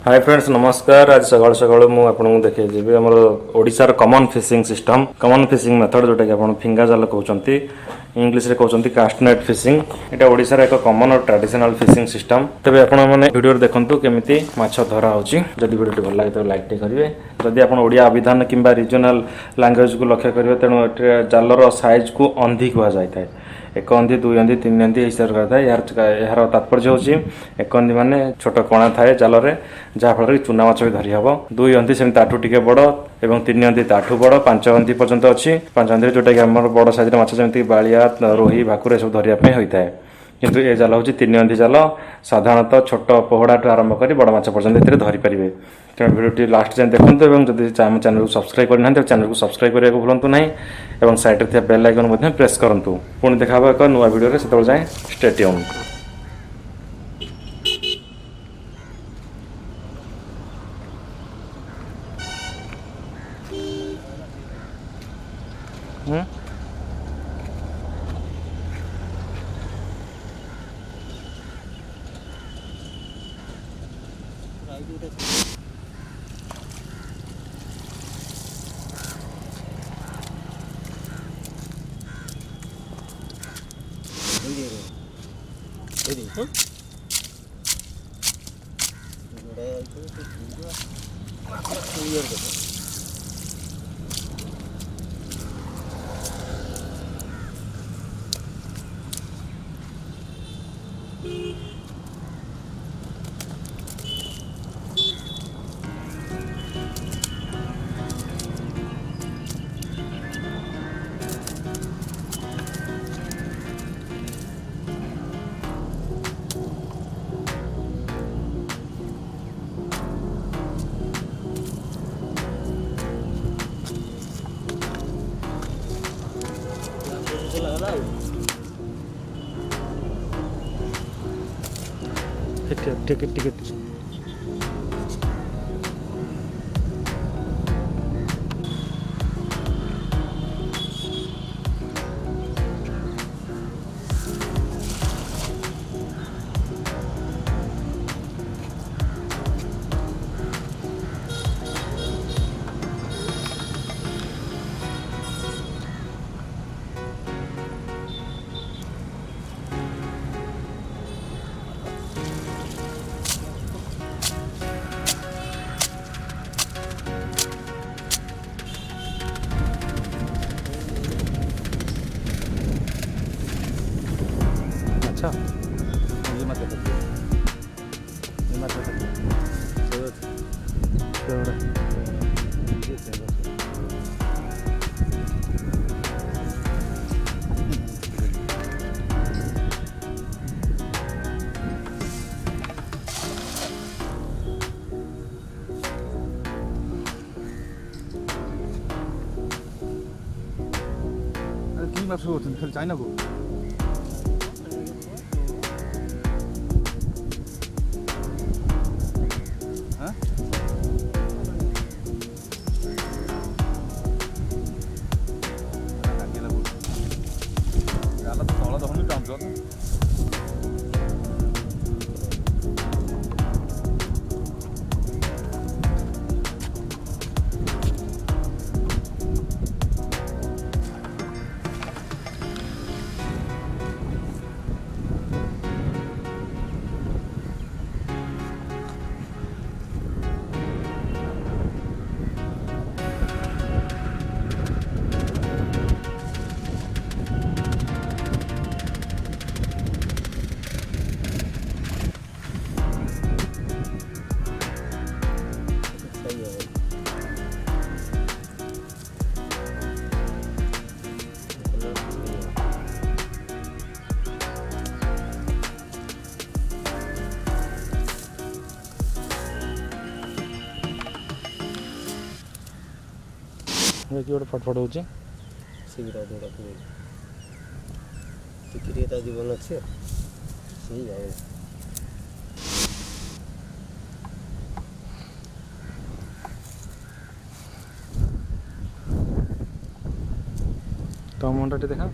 Hi friends नमस्कार। आज सकाल सकाल मुझे आपको देखे जी आम ओडिशार common fishing system common fishing method जोटा कि आप फिंगा जाल कहते इंग्लीश रे कहते कास्टनेट फिशिंग। यहाँ ओडिशार एक कॉमन और ट्रेडिशनल फिशिंग सिस्टम। तबे आपण माने वीडियो देखंतु केमिति माछ धरा होची। जदि वीडियो भल लागे तो लाइक टे करिवे। जदि आपण ओडिया अभिधान किंबा रीजनल लैंग्वेज को लक्ष्य करिवे तेणु जालर साइज को अंधी कहा जाए। एक अंधी दुई अंधी तीन अंधी हिसाब से यार तात्पर्य होची एक अंधी माने छोट कणा थाए जाल रे जहाँफल कि चुना माछ भी धरी हम। दुई अंधी सेम ताठू टिके बड़ एवं तीन अंधी ताठू बड़ पांच अंधी पर्यंत अच्छी पांच अंधी जोटा कि आम बड़ साइज माछ जमी बालिया रोही भाकुर सब धरने होता है। किंतु ए जाल हूँ तीन अंधी जाल साधारणतः छोट पोहड़ाठू आरंभ कर बड़ माछ पर्यंत धरी पारे। तेणु भिडियो लास्ट जाए देखो और जब चैनल को सब्सक्राइब करना चैनल को सब्सक्राइब करने को भूलु ना और साइड में बेल आइकन प्रेस करूँ। पुणी देखा एक नुआ वीडियो से जाए स्टे ट्यून। टिकट अच्छा ये मत की माछ खाली चाइना को गोटे फटफट हो शीघ्र जीवन अच्छे सही जाए तो मुंडा देखा